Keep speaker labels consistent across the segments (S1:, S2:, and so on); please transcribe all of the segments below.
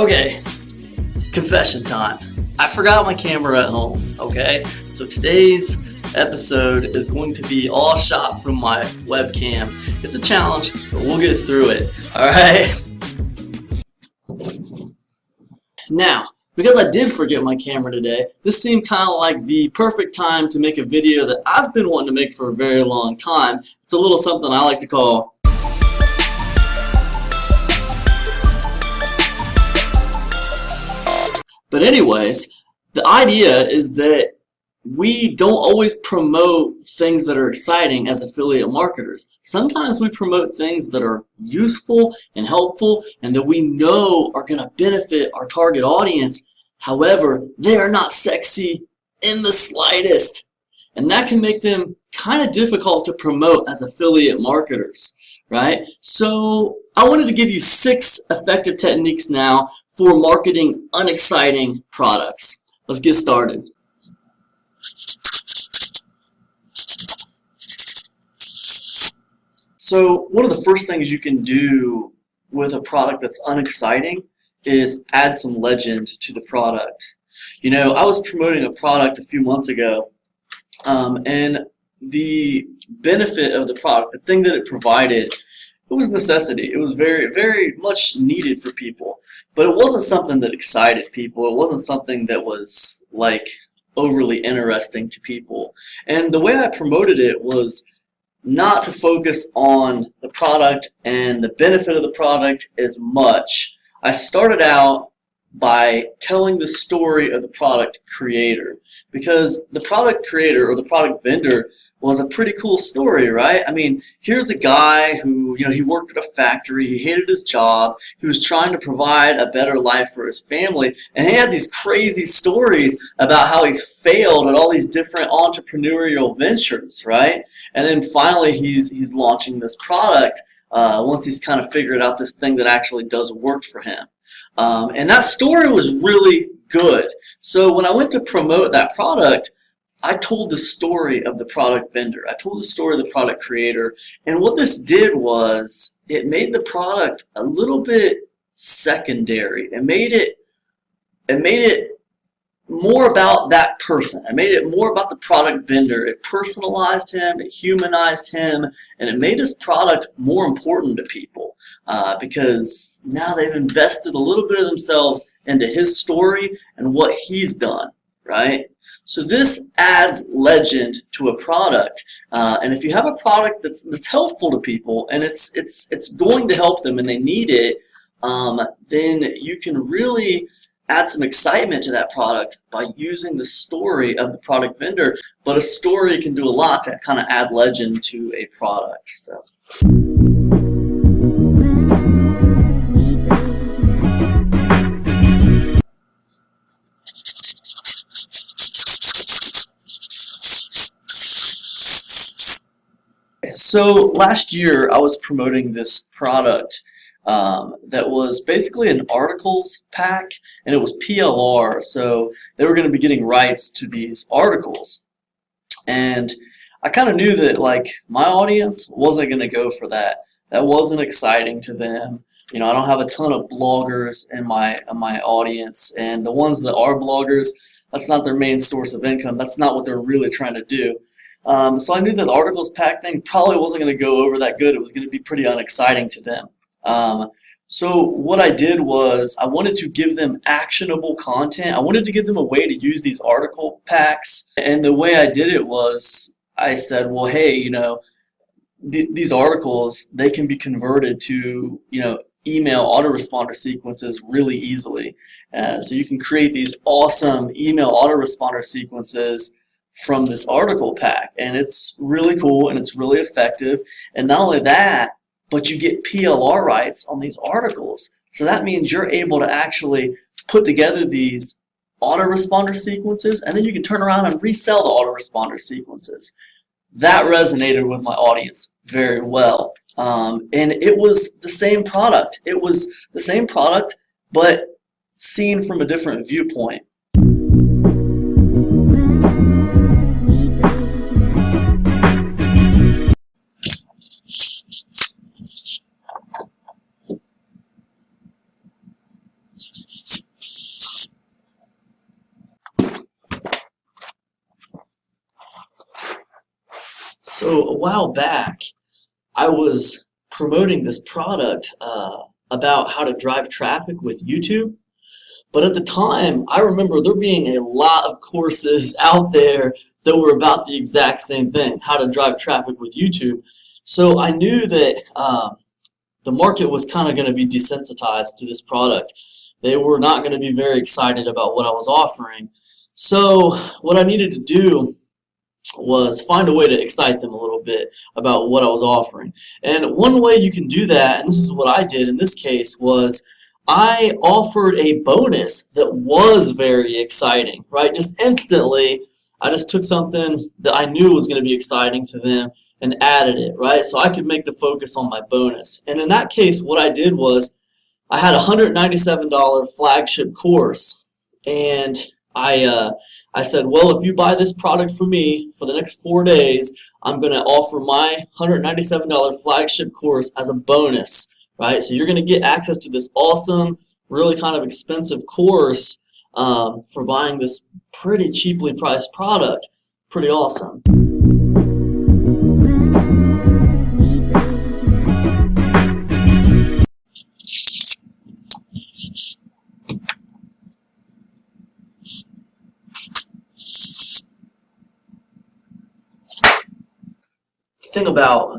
S1: Okay, confession time. I forgot my camera at home, okay? So today's episode is going to be all shot from my webcam. It's a challenge, but we'll get through it, alright? Now, because I did forget my camera today, this seemed kind of like the perfect time to make a video that I've been wanting to make for a very long time. It's a little something I like to call But anyways, the idea is that we don't always promote things that are exciting as affiliate marketers. Sometimes we promote things that are useful and helpful and that we know are going to benefit our target audience. However, they are not sexy in the slightest. And that can make them kind of difficult to promote as affiliate marketers, right? So I wanted to give you 6 effective techniques now for marketing unexciting products. Let's get started. So one of the first things you can do with a product that's unexciting is add some legend to the product. You know, I was promoting a product a few months ago, and the benefit of the product, the thing that it provided, it was necessity. It was very, very much needed for people, but it wasn't something that excited people. It wasn't something that was like overly interesting to people. And the way I promoted it was not to focus on the product and the benefit of the product as much. I started out by telling the story of the product creator, because the product creator or the product vendor was a pretty cool story, right? I mean, here's a guy who, he worked at a factory, he hated his job, he was trying to provide a better life for his family, and he had these crazy stories about how he's failed at all these different entrepreneurial ventures, right? And then finally he's launching this product once he's kind of figured out this thing that actually does work for him. And that story was really good. So when I went to promote that product, I told the story of the product vendor. I told the story of the product creator. And what this did was it made the product a little bit secondary. It made it more about that person. It made it more about the product vendor. It personalized him, it humanized him, and it made his product more important to people because now they've invested a little bit of themselves into his story and what he's done, right? So this adds legend to a product, and if you have a product that's helpful to people and it's going to help them and they need it, then you can really add some excitement to that product by using the story of the product vendor. But a story can do a lot to kind of add legend to a product. So last year I was promoting this product that was basically an articles pack, and it was PLR, so they were going to be getting rights to these articles. And I kind of knew that like my audience wasn't going to go for that. That wasn't exciting to them. I don't have a ton of bloggers in my audience, and the ones that are bloggers, that's not their main source of income. That's not what they're really trying to do. So I knew that the articles pack thing probably wasn't going to go over that good. It was going to be pretty unexciting to them. So what I did was I wanted to give them actionable content. I wanted to give them a way to use these article packs. And the way I did it was I said, well, hey, these articles, they can be converted to, email autoresponder sequences really easily. So you can create these awesome email autoresponder sequences from this article pack, and it's really cool and it's really effective. And not only that, but you get PLR rights on these articles. So that means you're able to actually put together these autoresponder sequences, and then you can turn around and resell the autoresponder sequences. That resonated with my audience very well. And it was the same product. It was the same product, but seen from a different viewpoint. So a while back, I was promoting this product about how to drive traffic with YouTube. But at the time, I remember there being a lot of courses out there that were about the exact same thing, how to drive traffic with YouTube. So I knew that the market was kind of going to be desensitized to this product. They were not going to be very excited about what I was offering. So what I needed to do was find a way to excite them a little bit about what I was offering. And one way you can do that, and this is what I did in this case, was I offered a bonus that was very exciting, right? Just instantly, I just took something that I knew was going to be exciting to them and added it, right? So I could make the focus on my bonus. And in that case, what I did was I had a $197 flagship course, and I said, well, if you buy this product from me for the next 4 days, I'm going to offer my $197 flagship course as a bonus, right? So you're going to get access to this awesome, really kind of expensive course for buying this pretty cheaply priced product. Pretty awesome. The thing about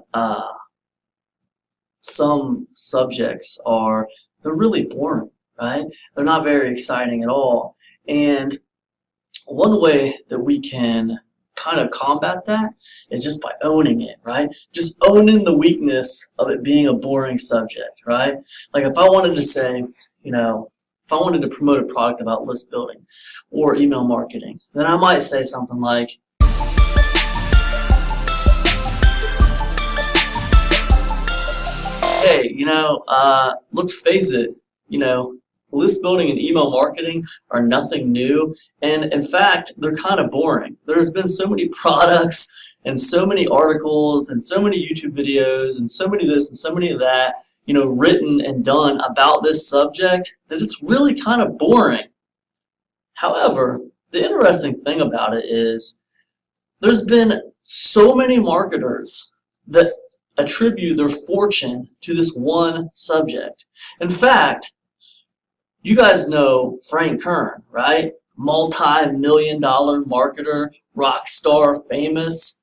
S1: some subjects are they're really boring, right? They're not very exciting at all. And one way that we can kind of combat that is just by owning it, right? Just owning the weakness of it being a boring subject, right? Like if I wanted to say, if I wanted to promote a product about list building or email marketing, then I might say something like, hey, let's face it, list building and email marketing are nothing new, and in fact, they're kind of boring. There's been so many products and so many articles and so many YouTube videos and so many this and so many of that, written and done about this subject that it's really kind of boring. However, the interesting thing about it is there's been so many marketers that attribute their fortune to this one subject. In fact, you guys know Frank Kern, right? Multi-million-dollar marketer, rock star, famous.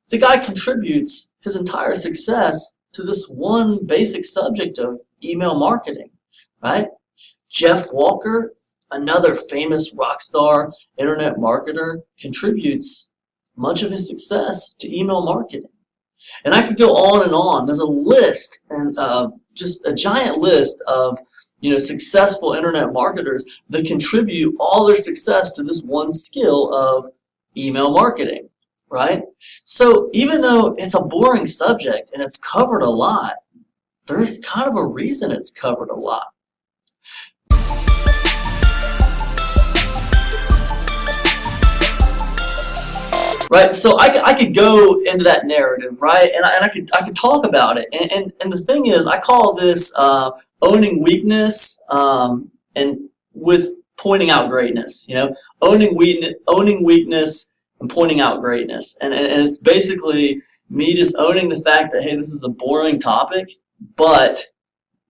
S1: The guy contributes his entire success to this one basic subject of email marketing, right? Jeff Walker, another famous rock star internet marketer, contributes much of his success to email marketing. And I could go on and on. There's a list, and just a giant list of successful internet marketers that contribute all their success to this one skill of email marketing, right? So even though it's a boring subject and it's covered a lot, there is kind of a reason it's covered a lot. Right, so I could go into that narrative, right, and I could talk about it, and the thing is, I call this owning weakness and with pointing out greatness. Owning weakness and pointing out greatness, and it's basically me just owning the fact that, hey, this is a boring topic, but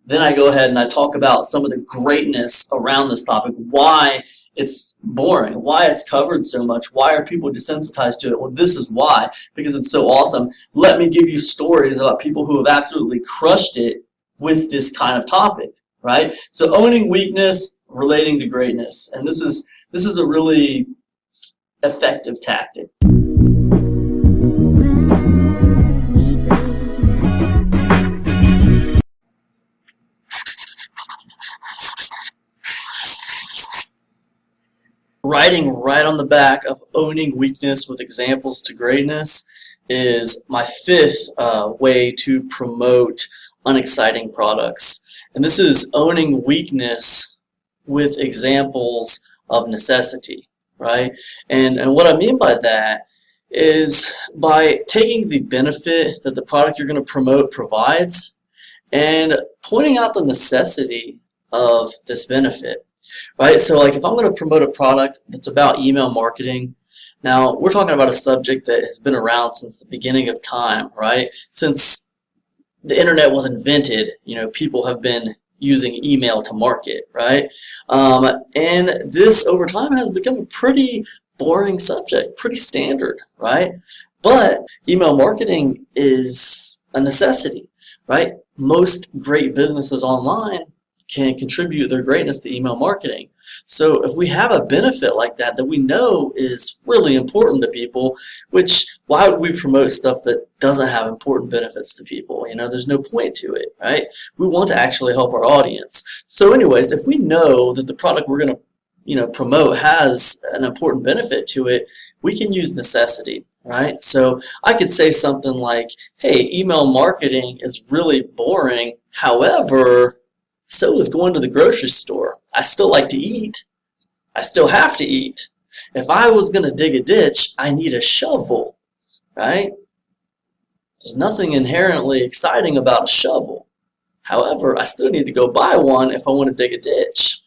S1: then I go ahead and I talk about some of the greatness around this topic, why it's boring, why it's covered so much, why are people desensitized to it? Well, this is why, because it's so awesome. Let me give you stories about people who have absolutely crushed it with this kind of topic, right? So owning weakness, relating to greatness, and this is a really effective tactic. Writing right on the back of owning weakness with examples to greatness is my fifth way to promote unexciting products. And this is owning weakness with examples of necessity, right? And what I mean by that is by taking the benefit that the product you're going to promote provides and pointing out the necessity of this benefit. Right, so like if I'm going to promote a product that's about email marketing, Now, we're talking about a subject that has been around since the beginning of time, right? Since the internet was invented, people have been using email to market, right? And this over time has become a pretty boring subject, pretty standard, right? But email marketing is a necessity, right? Most great businesses online can contribute their greatness to email marketing. So if we have a benefit like that we know is really important to people, why would we promote stuff that doesn't have important benefits to people? There's no point to it, right? We want to actually help our audience. So anyways, if we know that the product we're going to promote has an important benefit to it, we can use necessity, right? So I could say something like, hey, email marketing is really boring. However, so is going to the grocery store. I still like to eat. I still have to eat. If I was going to dig a ditch, I need a shovel, right? There's nothing inherently exciting about a shovel. However, I still need to go buy one if I want to dig a ditch.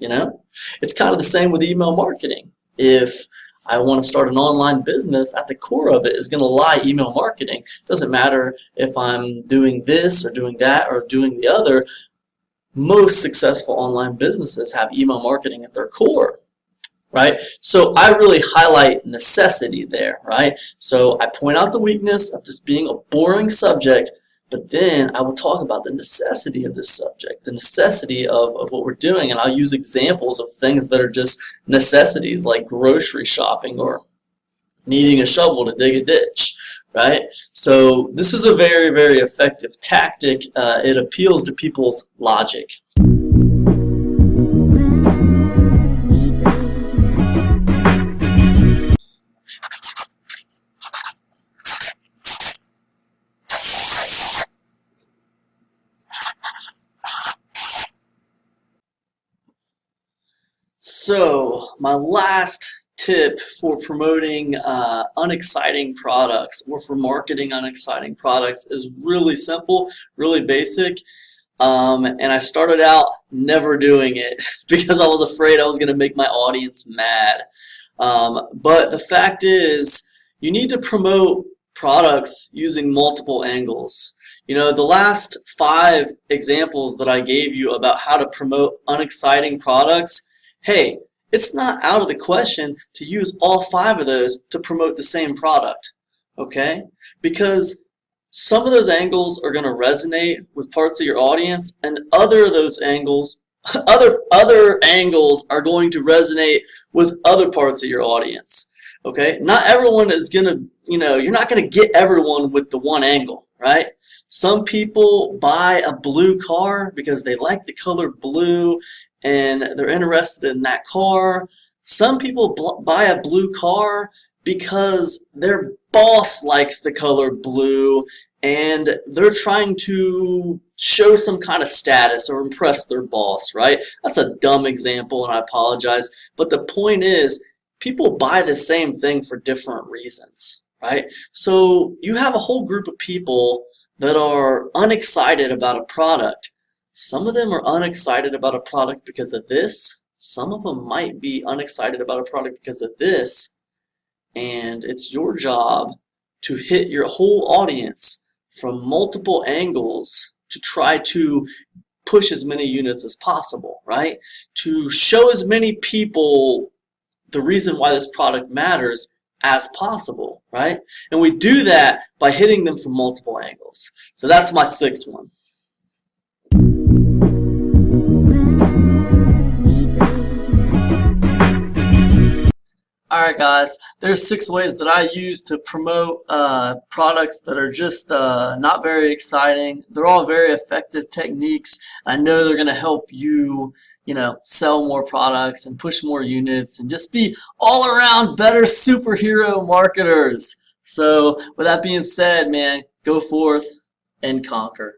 S1: It's kind of the same with email marketing. If I want to start an online business, at the core of it is going to lie email marketing. It doesn't matter if I'm doing this or doing that or doing the other. Most successful online businesses have email marketing at their core, right? So I really highlight necessity there, right? So I point out the weakness of this being a boring subject, but then I will talk about the necessity of this subject, the necessity of what we're doing, and I'll use examples of things that are just necessities like grocery shopping or needing a shovel to dig a ditch. Right? So this is a very, very effective tactic. It appeals to people's logic. So my last tip for promoting unexciting products or for marketing unexciting products is really simple, really basic, and I started out never doing it because I was afraid I was going to make my audience mad. But the fact is, you need to promote products using multiple angles. The last 5 examples that I gave you about how to promote unexciting products, hey, it's not out of the question to use all 5 of those to promote the same product, okay? Because some of those angles are going to resonate with parts of your audience, and other angles are going to resonate with other parts of your audience, okay? Not everyone is going to, you're not going to get everyone with the one angle, right? Some people buy a blue car because they like the color blue and they're interested in that car. Some people buy a blue car because their boss likes the color blue and they're trying to show some kind of status or impress their boss, right? That's a dumb example and I apologize, but the point is people buy the same thing for different reasons, right? So you have a whole group of people that are unexcited about a product. Some of them are unexcited about a product because of this. Some of them might be unexcited about a product because of this. And it's your job to hit your whole audience from multiple angles to try to push as many units as possible, right? To show as many people the reason why this product matters as possible, right? And we do that by hitting them from multiple angles. So that's my 6th one. Alright guys, there's 6 ways that I use to promote products that are just not very exciting. They're all very effective techniques. I know they're going to help you, sell more products and push more units and just be all around better superhero marketers. So with that being said, man, go forth and conquer.